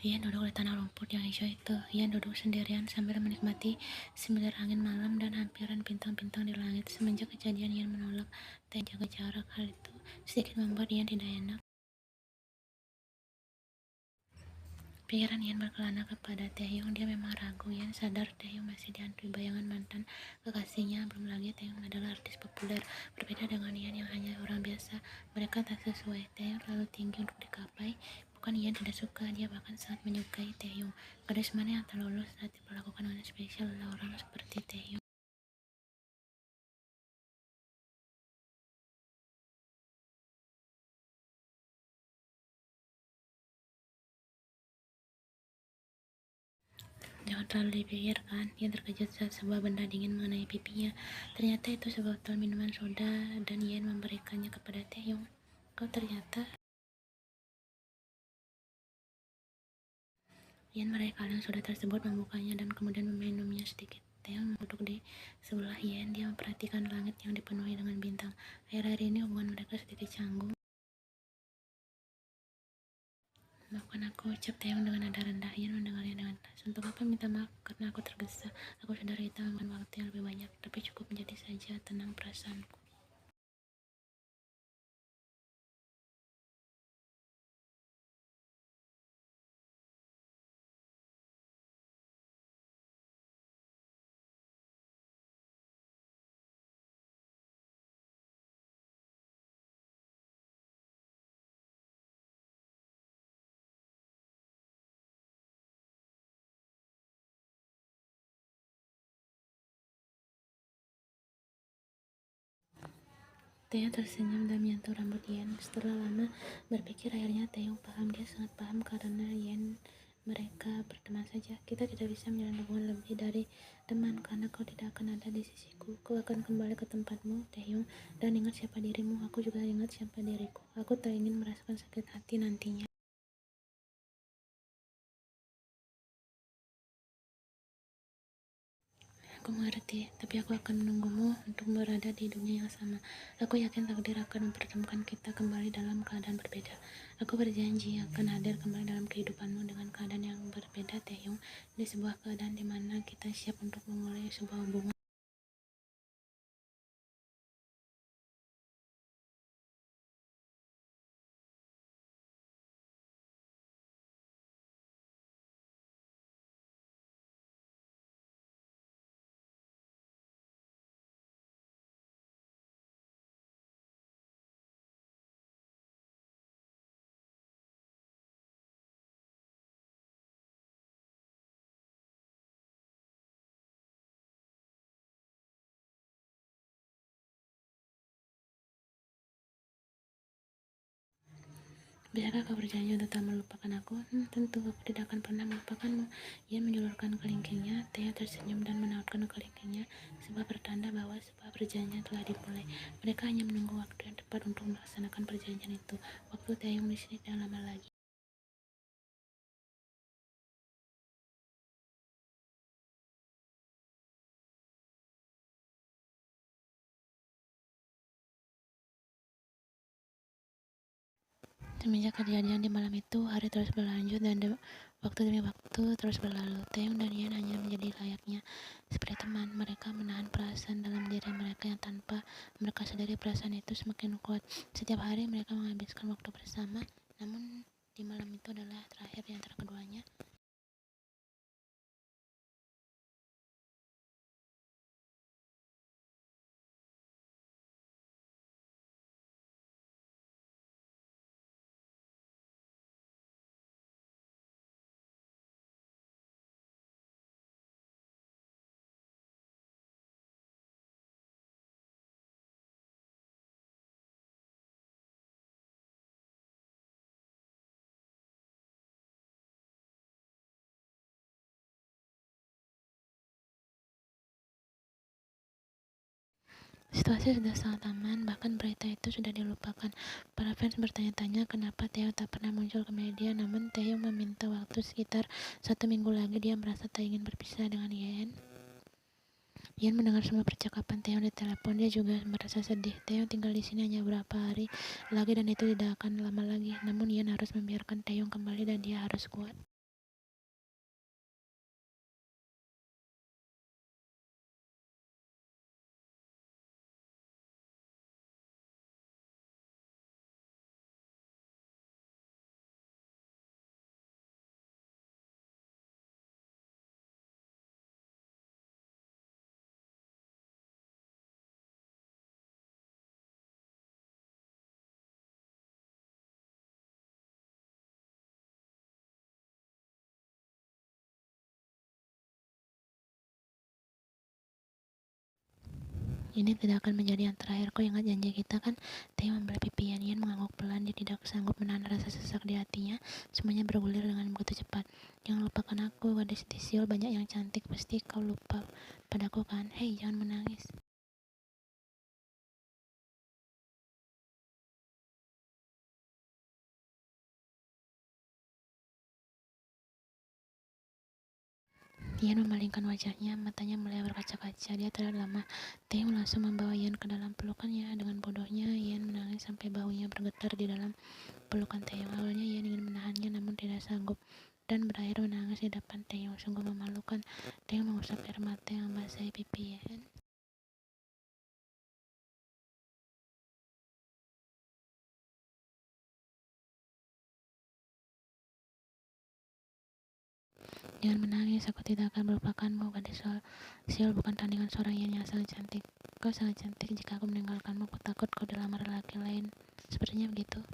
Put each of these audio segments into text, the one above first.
Ian duduk di tanah rumput yang hijau itu. Ian duduk sendirian sambil menikmati semilir angin malam dan hampiran bintang-bintang di langit. Semenjak kejadian Ian menolak dan jaga jarak, hal itu sedikit membuat Ian tidak enak. Pikiran Ian berkelana kepada Taehyung. Dia memang ragu. Ian sadar Taehyung masih dihantui bayangan mantan kekasihnya. Belum lagi Taehyung adalah artis populer. Berbeda dengan Ian yang hanya orang biasa, mereka tak sesuai. Taehyung terlalu tinggi untuk digapai. Bukan Ian tidak suka, dia bahkan sangat menyukai Taehyung. Gadis mana yang tak lulus saat diperlakukan dengan spesial oleh orang seperti Taehyung. Jangan terlalu dipikirkan. Dia terkejut saat sebuah benda dingin mengenai pipinya. Ternyata itu sebotol minuman soda dan Ian memberikannya kepada Taehyung. Kau ternyata Ian meraih kaleng soda tersebut, membukanya dan kemudian meminumnya sedikit. Taehyung duduk di sebelah Ian. Dia memperhatikan langit yang dipenuhi dengan bintang. Akhir-akhir ini hubungan mereka sedikit canggung. Maafkan aku, ucap Taehyung dengan nada rendah. Ian mendengarnya dengan keras. Untuk apa minta maaf? Karena aku tergesa. Aku sadar kita membutuhkan waktu yang lebih banyak, tapi cukup menjadi saja tenang perasaanku. Taehyung tersenyum dan menyentuh rambut Ian. Setelah lama berpikir, akhirnya Taehyung paham. Dia sangat paham karena Ian mereka berteman saja. Kita tidak bisa menjalin hubungan lebih dari teman karena kau tidak akan ada di sisiku. Kau akan kembali ke tempatmu, Taehyung, dan ingat siapa dirimu. Aku juga ingat siapa diriku. Aku tak ingin merasakan sakit hati nantinya. Aku mengerti, tapi aku akan menunggumu untuk berada di dunia yang sama. Aku yakin takdir akan mempertemukan kita kembali dalam keadaan berbeda. Aku berjanji akan hadir kembali dalam kehidupanmu dengan keadaan yang berbeda, Taehyung, di sebuah keadaan di mana kita siap untuk memulai sebuah hubungan. Bisakah kau berjanji untuk tak melupakan aku? Tentu, aku tidak akan pernah melupakanmu. Ia menjulurkan kelingkingnya. Taehyung tersenyum dan menautkan kelingkingnya, sebuah pertanda bahwa sebuah perjanjian telah dimulai. Mereka hanya menunggu waktu yang tepat untuk melaksanakan perjanjian itu. Waktu Taehyung di sini tidak lama lagi. Semenjak kejadian di malam itu, hari terus berlanjut dan waktu demi waktu terus berlalu. Taehyung dan Ian hanya menjadi layaknya seperti teman. Mereka menahan perasaan dalam diri mereka yang tanpa mereka sadari perasaan itu semakin kuat. Setiap hari mereka menghabiskan waktu bersama, namun di malam itu adalah terakhir di antara keduanya. Situasi sudah sangat aman, bahkan berita itu sudah dilupakan. Para fans bertanya-tanya kenapa Taehyung tak pernah muncul ke media, namun Taehyung meminta waktu sekitar 1 minggu lagi. Dia merasa tak ingin berpisah dengan Ian. Ian mendengar semua percakapan Taehyung di telepon. Dia juga merasa sedih. Taehyung tinggal di sini hanya beberapa hari lagi dan itu tidak akan lama lagi. Namun Ian harus membiarkan Taehyung kembali dan dia harus kuat. Ini tidak akan menjadi yang terakhir kok, ingat janji kita kan? Taeyong membelai pipi Yan. Yan mengangguk pelan, dia tidak sanggup menahan rasa sesak di hatinya. Semuanya bergulir dengan begitu cepat. Jangan lupakan aku, gadis di Seoul banyak yang cantik, pasti kau lupa padaku kan? Hei, jangan menangis. Yan memalingkan wajahnya, matanya mulai berkaca-kaca. Dia terlihat lemah. Taeyong langsung membawa Yan ke dalam pelukannya. Dengan bodohnya, Yan menangis sampai bahunya bergetar di dalam pelukan Taeyong. Awalnya Yan ingin menahannya, namun tidak sanggup, dan berakhir menangis di depan Taeyong. Sungguh memalukan. Taeyong mengusap air mata yang membasahi pipi Yan. Jangan menangis, aku tidak akan melupakanmu. Gadis Seoul bukan tandingan seorang Yan yang sangat cantik. Kau sangat cantik. Jika aku meninggalkanmu, aku takut kau dilamar laki lain. Sepertinya begitu.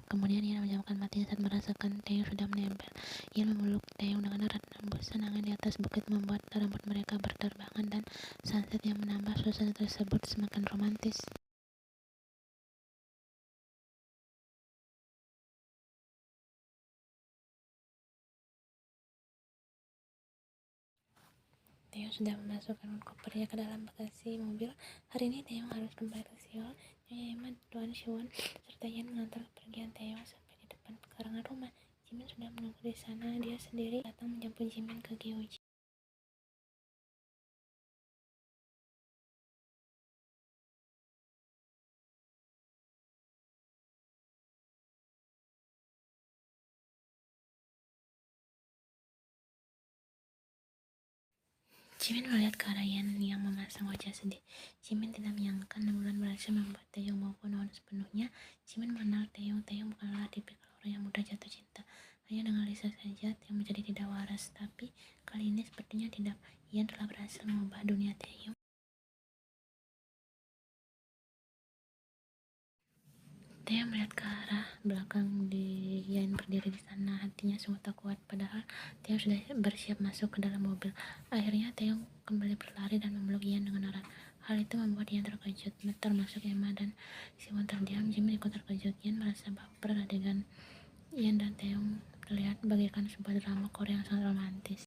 Kemudian Yan menjamkan matanya saat merasakan Taeyong sudah menempel. Yan memeluk Taeyong dengan erat. Hembusan angin di atas bukit membuat rambut mereka berterbangan, dan sunset yang menambah suasana tersebut semakin romantis. Taeyong sudah memasukkan kopernya ke dalam bagasi mobil. Hari ini Taeyong harus kembali ke Seoul. Nyonya Emma, Tuan Siwon, serta Yan mengantar kepergian Taeyong sampai di depan pekarangan rumah. Jimin sudah menunggu di sana. Dia sendiri datang menjemput Jimin ke Gyeonggi. Jimin melihat ke arah Yan yang memasang wajah sedih. Jimin tidak menyangka 6 bulan berhasil membuat Taeyong mau punon sepenuhnya. Jimin mengenal Taeyong. Taeyong bukanlah tipikal orang yang mudah jatuh cinta. Hanya dengan Lisa saja Taeyong menjadi tidak waras. Tapi kali ini sepertinya tidak. Yan telah berhasil mengubah dunia Taeyong. Taeyong melihat ke arah belakang di Yan berdiri di sana. Hatinya sungguh tak kuat. Padahal Taeyong sudah bersiap masuk ke dalam mobil. Akhirnya Taeyong kembali berlari dan memeluk Yan dengan erat. Hal itu membuat Yan terkejut, termasuk Emma dan Siwon terdiam. Jimin ikut terkejut. Yan merasa baper. Adegan Yan dan Taeyong terlihat bagaikan sebuah drama Korea yang sangat romantis.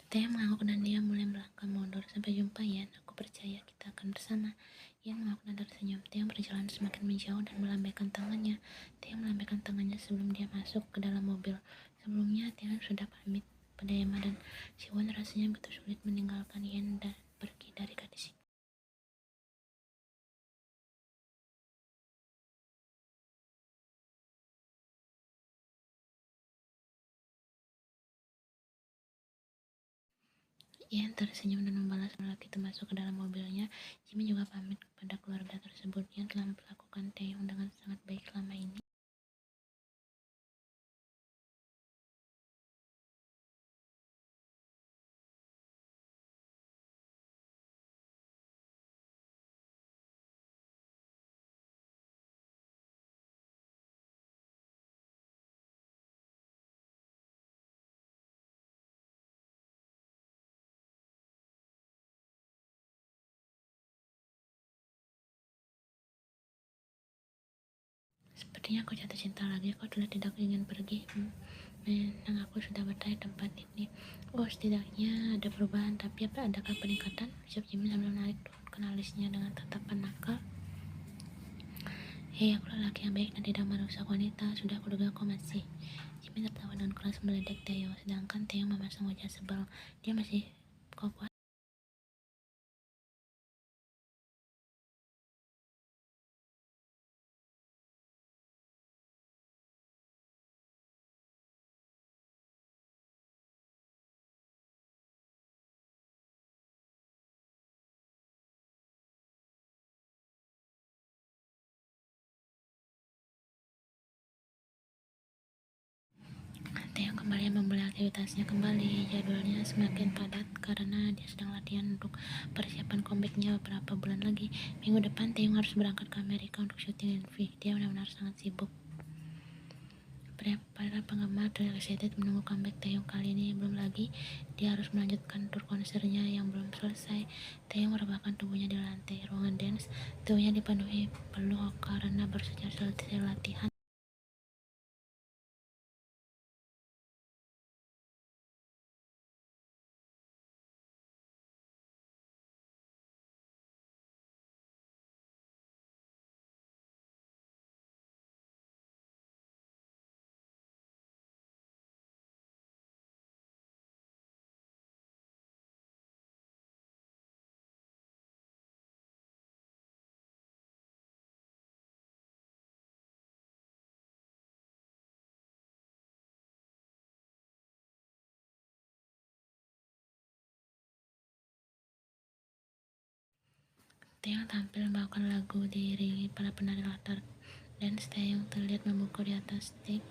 Taeyong mengangguk dan dia mulai melangkah mundur. Sampai jumpa Yan, aku percaya kita akan bersama. Yan mengangguk dan tersenyum. Taeyong berjalan semakin menjauh dan melambaikan tangannya. Taeyong melambaikan tangannya sebelum dia masuk ke dalam mobil. Sebelumnya Taeyong sudah pamit pada Emma dan Siwon. Rasanya begitu sulit meninggalkan Yan dan pergi dari gadis itu. Yan tersenyum dan membalas lelaki itu masuk ke dalam mobilnya. Jimmy juga pamit kepada keluarga tersebut. Yan telah memperlakukan Taeyong dengan sangat baik selama ini. Sepertinya aku jatuh cinta lagi, kau sudah tidak ingin pergi. Memang aku sudah bertanya tempat ini. Oh, setidaknya ada perubahan, tapi adakah peningkatan? Ucap Jimmy sambil menarik daun alisnya dengan tatapan nakal. Hei, aku lelaki yang baik dan tidak merusak wanita. Sudah kuduga kau masih. Jimmy tertawa dengan keras meledek Taeyong, sedangkan Taeyong memasang wajah sebal. Dia masih kau puas. Taeyong kembali memulai aktivitasnya kembali. Jadwalnya semakin padat karena dia sedang latihan untuk persiapan comebacknya beberapa bulan lagi. Minggu depan Taeyong harus berangkat ke Amerika untuk syuting MV. Dia benar-benar sangat sibuk. Para penggemar terlihat excited menunggu comeback Taeyong kali ini. Belum lagi dia harus melanjutkan tur konsernya yang belum selesai. Taeyong merebahkan tubuhnya di lantai ruangan dance. Tubuhnya dipenuhi peluh karena baru saja selesai latihan. Taeyong tampil membawakan lagu diiringi para penari latar dance. Taeyong terlihat membungkuk di atas stage.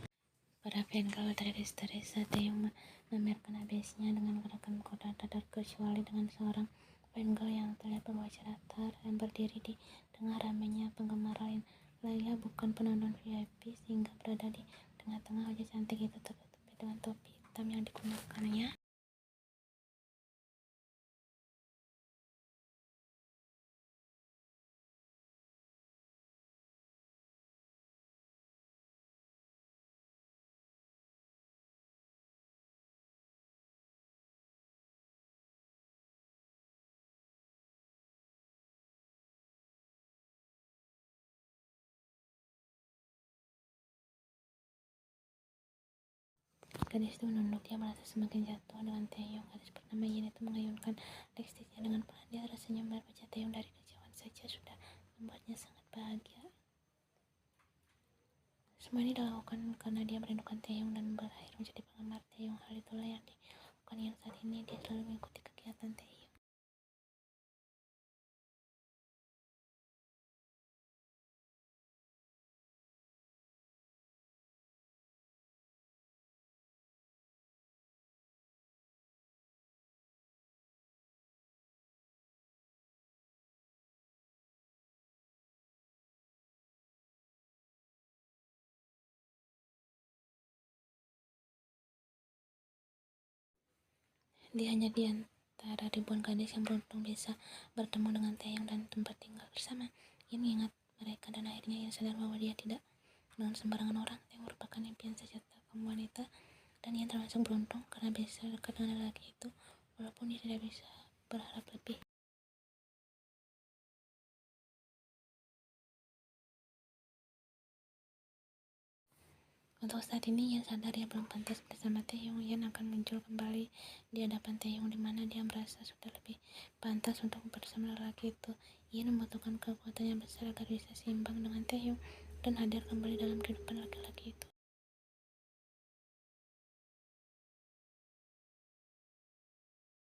Para fangirl berteriak histeris saat Taeyong memamerkan ABS-nya dengan gerakan kotak tak terkecuali dengan seorang fangirl yang terlihat membaca datar dan berdiri di tengah ramainya penggemar lain. Layla bukan penonton VIP sehingga berada di tengah-tengah. Wajah cantik itu tertutupi dengan topi hitam yang digunakannya. Gadis itu menunduk. Dia merasa semakin jatuh dengan Taeyong. Gadis bernama Yin itu mengayunkan lipstiknya dengan pelan. Dia tersenyum melihat wajah Taeyong dari kejauhan saja sudah membuatnya sangat bahagia. Semua ini dilakukan karena dia merindukan Taeyong dan berakhir menjadi penggemar Taeyong. Hal itulah yang dilakukan Yin saat ini. Dia selalu mengikuti kegiatan Taeyong. Dia hanya di antara ribuan gadis yang beruntung bisa bertemu dengan Taeyong dan tempat tinggal bersama. Yin mengingat mereka dan akhirnya Yin sadar bahwa dia tidak dengan sembarangan orang. Taeyong merupakan impian sejata kaum wanita dan Yin termasuk beruntung karena bisa dekat dengan lelaki itu walaupun dia tidak bisa berharap lebih. Untuk saat ini Yin sadar dia belum pantas bersama Taeyong. Yin akan muncul kembali di hadapan Taeyong di mana dia merasa sudah lebih pantas untuk bersama lelaki itu. Yin membutuhkan kekuatan yang besar agar bisa seimbang dengan Taeyong dan hadir kembali dalam kehidupan laki-laki itu.